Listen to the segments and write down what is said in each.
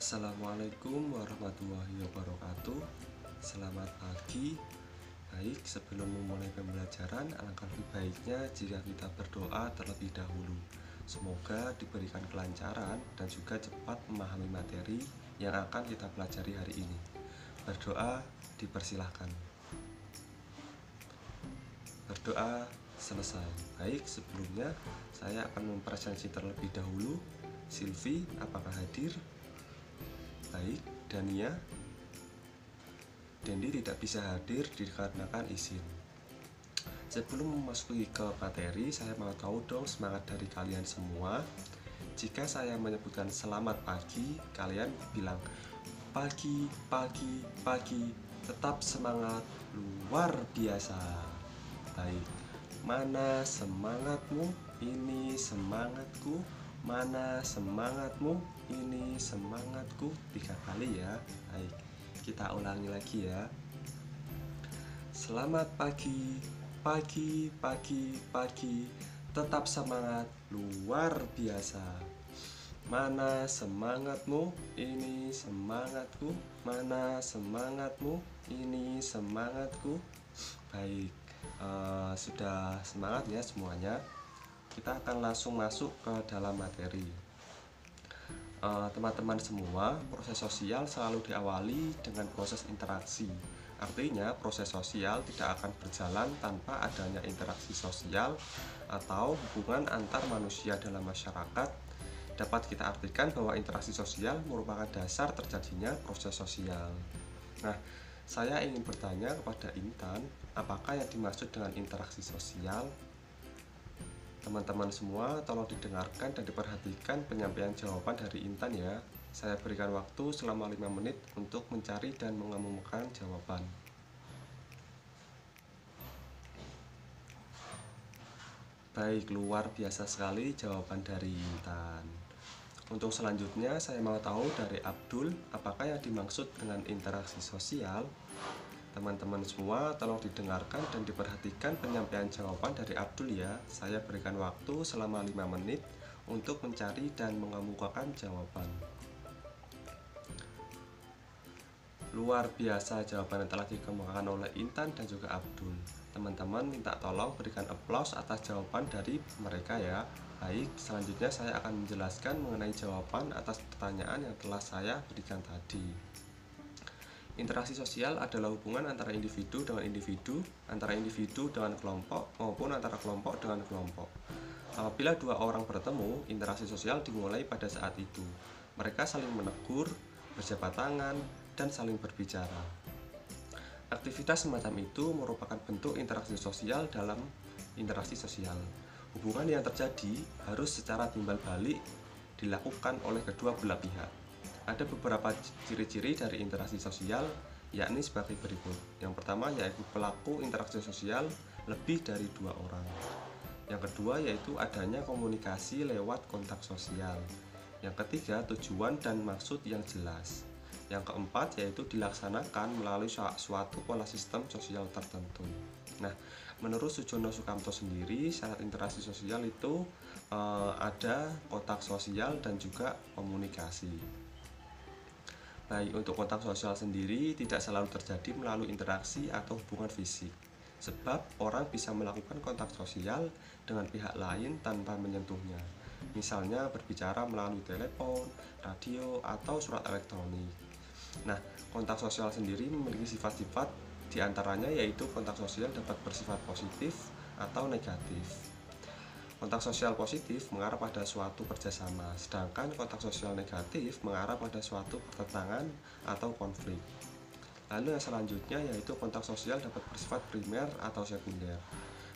Assalamualaikum warahmatullahi wabarakatuh. Selamat pagi. Baik, sebelum memulai pembelajaran, alangkah lebih baiknya jika kita berdoa terlebih dahulu. Semoga diberikan kelancaran dan juga cepat memahami materi yang akan kita pelajari hari ini. Berdoa dipersilahkan. Berdoa selesai. Baik, sebelumnya saya akan mempresentasi terlebih dahulu. Silvi, apakah hadir? Baik, Dania. Dendi tidak bisa hadir dikarenakan izin. Sebelum memasuki ke materi, saya mau tahu dong semangat dari kalian semua. Jika saya menyebutkan selamat pagi, kalian bilang pagi, pagi, pagi. Tetap semangat, luar biasa. Baik, mana semangatmu? Ini semangatku. Mana semangatmu? Ini semangatku. 3 kali ya. Baik, kita ulangi lagi ya. Selamat pagi, pagi, pagi, pagi. Tetap semangat, luar biasa. Mana semangatmu? Ini semangatku. Mana semangatmu? Ini semangatku. Baik, sudah semangat ya semuanya. Kita akan langsung masuk ke dalam materi. Teman-teman semua, proses sosial selalu diawali dengan proses interaksi. Artinya, proses sosial tidak akan berjalan tanpa adanya interaksi sosial atau hubungan antar manusia dalam masyarakat. Dapat kita artikan bahwa interaksi sosial merupakan dasar terjadinya proses sosial. Nah, saya ingin bertanya kepada Intan, apakah yang dimaksud dengan interaksi sosial? Teman-teman semua, tolong didengarkan dan diperhatikan penyampaian jawaban dari Intan ya. Saya berikan waktu selama 5 menit untuk mencari dan mengemukakan jawaban. Baik, luar biasa sekali jawaban dari Intan. Untuk selanjutnya, saya mau tahu dari Abdul, apakah yang dimaksud dengan interaksi sosial? Teman-teman semua, tolong didengarkan dan diperhatikan penyampaian jawaban dari Abdul ya. Saya berikan waktu selama 5 menit untuk mencari dan mengemukakan jawaban. Luar biasa jawaban yang telah dikemukakan oleh Intan dan juga Abdul. Teman-teman minta tolong berikan aplaus atas jawaban dari mereka ya. Baik, selanjutnya saya akan menjelaskan mengenai jawaban atas pertanyaan yang telah saya berikan tadi. Interaksi sosial adalah hubungan antara individu dengan individu, antara individu dengan kelompok, maupun antara kelompok dengan kelompok. Apabila dua orang bertemu, interaksi sosial dimulai pada saat itu. Mereka saling menegur, berjabat tangan, dan saling berbicara. Aktivitas semacam itu merupakan bentuk interaksi sosial dalam interaksi sosial. Hubungan yang terjadi harus secara timbal balik dilakukan oleh kedua belah pihak. Ada beberapa ciri-ciri dari interaksi sosial, yakni sebagai berikut. Yang pertama yaitu pelaku interaksi sosial lebih dari 2 orang. Yang kedua yaitu adanya komunikasi lewat kontak sosial. Yang ketiga, tujuan dan maksud yang jelas. Yang keempat yaitu dilaksanakan melalui suatu pola sistem sosial tertentu. Nah, menurut Sujono Sukamto sendiri, syarat interaksi sosial itu ada kontak sosial dan juga komunikasi. Baik, untuk kontak sosial sendiri tidak selalu terjadi melalui interaksi atau hubungan fisik. Sebab orang bisa melakukan kontak sosial dengan pihak lain tanpa menyentuhnya. Misalnya berbicara melalui telepon, radio, atau surat elektronik. Nah, kontak sosial sendiri memiliki sifat-sifat diantaranya yaitu kontak sosial dapat bersifat positif atau negatif. Kontak sosial positif mengarah pada suatu kerjasama, sedangkan kontak sosial negatif mengarah pada suatu pertentangan atau konflik. Lalu yang selanjutnya yaitu kontak sosial dapat bersifat primer atau sekunder.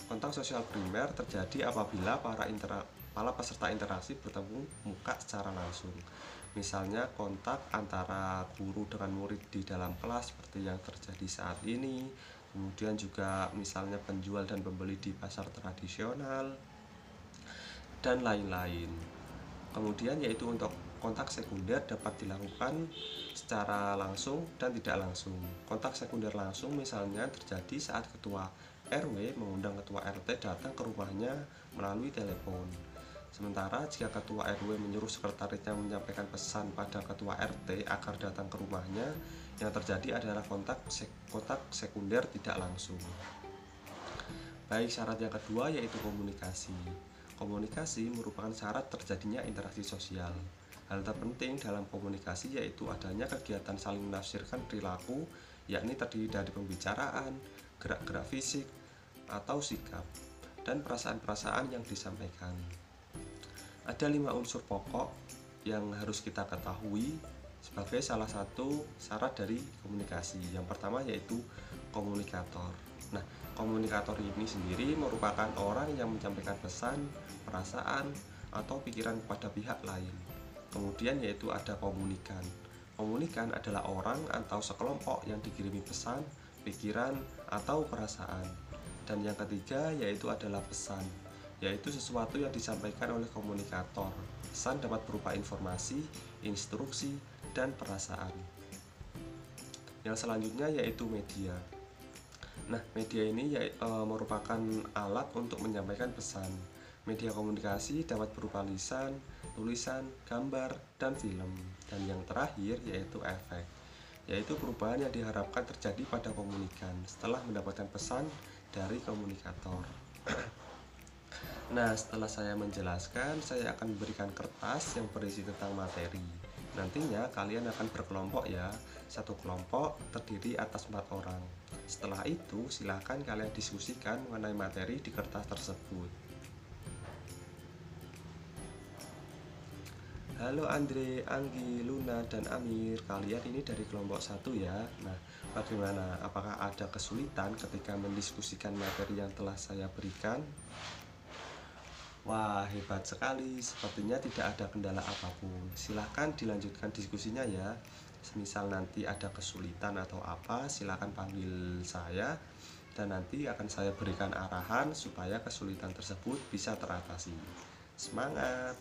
Kontak sosial primer terjadi apabila para peserta interaksi bertemu muka secara langsung. Misalnya kontak antara guru dengan murid di dalam kelas seperti yang terjadi saat ini. Kemudian juga misalnya penjual dan pembeli di pasar tradisional dan lain-lain. Kemudian yaitu untuk kontak sekunder dapat dilakukan secara langsung dan tidak langsung. Kontak sekunder langsung misalnya terjadi saat ketua RW mengundang ketua RT datang ke rumahnya melalui telepon. Sementara jika ketua RW menyuruh sekretarisnya menyampaikan pesan pada ketua RT agar datang ke rumahnya, yang terjadi adalah kontak sekunder tidak langsung. Baik, syarat yang kedua yaitu komunikasi. Komunikasi merupakan syarat terjadinya interaksi sosial. Hal terpenting dalam komunikasi yaitu adanya kegiatan saling menafsirkan perilaku, yakni terdiri dari pembicaraan, gerak-gerak fisik, atau sikap, dan perasaan-perasaan yang disampaikan. Ada 5 unsur pokok yang harus kita ketahui sebagai salah satu syarat dari komunikasi. Yang pertama yaitu komunikator. Nah, komunikator ini sendiri merupakan orang yang menyampaikan pesan, perasaan, atau pikiran kepada pihak lain. Kemudian yaitu ada komunikan. Komunikan adalah orang atau sekelompok yang dikirimi pesan, pikiran, atau perasaan. Dan yang ketiga yaitu adalah pesan, yaitu sesuatu yang disampaikan oleh komunikator. Pesan dapat berupa informasi, instruksi, dan perasaan. Yang selanjutnya yaitu media. Nah, media ini merupakan alat untuk menyampaikan pesan. Media komunikasi dapat berupa lisan, tulisan, gambar, dan film. Dan yang terakhir yaitu efek, yaitu perubahan yang diharapkan terjadi pada komunikan setelah mendapatkan pesan dari komunikator. Nah, setelah saya menjelaskan, saya akan memberikan kertas yang berisi tentang materi. Nantinya kalian akan berkelompok ya. Satu kelompok terdiri atas 4 orang. Setelah itu, silakan kalian diskusikan mengenai materi di kertas tersebut. Halo Andre, Anggi, Luna, dan Amir. Kalian ini dari kelompok 1 ya. Nah, bagaimana? Apakah ada kesulitan ketika mendiskusikan materi yang telah saya berikan? Wah, hebat sekali. Sepertinya tidak ada kendala apapun. Silahkan dilanjutkan diskusinya ya. Semisal nanti ada kesulitan atau apa, silahkan panggil saya, dan nanti akan saya berikan arahan supaya kesulitan tersebut bisa teratasi. Semangat!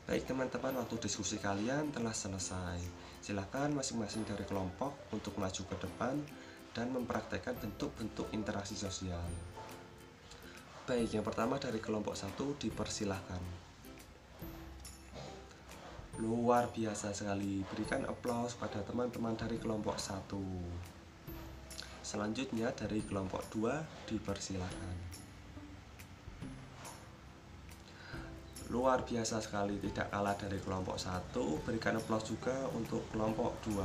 Baik teman-teman, waktu diskusi kalian telah selesai. Silahkan masing-masing dari kelompok untuk maju ke depan dan mempraktekkan bentuk-bentuk interaksi sosial. Baik, yang pertama dari kelompok 1 dipersilahkan. Luar biasa sekali, berikan aplaus pada teman-teman dari kelompok 1. Selanjutnya dari kelompok 2 dipersilahkan. Luar biasa sekali, tidak kalah dari kelompok 1, berikan aplaus juga untuk kelompok 2.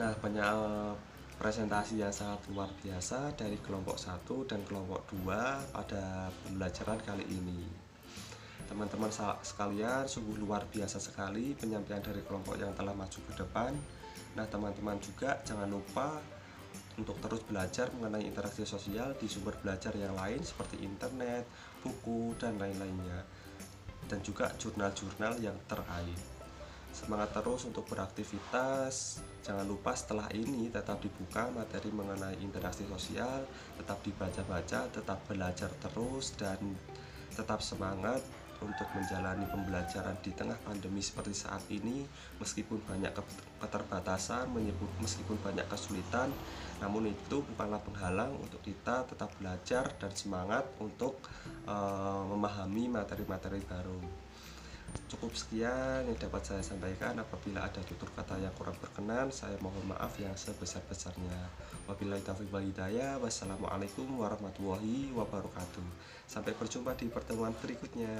Nah, banyak presentasi yang sangat luar biasa dari kelompok 1 dan kelompok 2 pada pembelajaran kali ini. Teman-teman sekalian, sungguh luar biasa sekali penyampaian dari kelompok yang telah maju ke depan. Nah, teman-teman juga jangan lupa untuk terus belajar mengenai interaksi sosial di sumber belajar yang lain seperti internet, buku, dan lain-lainnya, dan juga jurnal-jurnal yang terkait. Semangat terus untuk beraktivitas. Jangan lupa setelah ini tetap dibuka materi mengenai interaksi sosial, tetap dibaca-baca, tetap belajar terus, dan tetap semangat untuk menjalani pembelajaran di tengah pandemi seperti saat ini. Meskipun banyak keterbatasan, meskipun banyak kesulitan, namun itu bukanlah penghalang untuk kita tetap belajar dan semangat untuk memahami materi-materi baru. Cukup sekian yang dapat saya sampaikan. Apabila ada tutur kata yang kurang berkenan, saya mohon maaf yang sebesar-besarnya. Wabillahi taufiq wal hidayah. Wassalamualaikum warahmatullahi wabarakatuh. Sampai berjumpa di pertemuan berikutnya.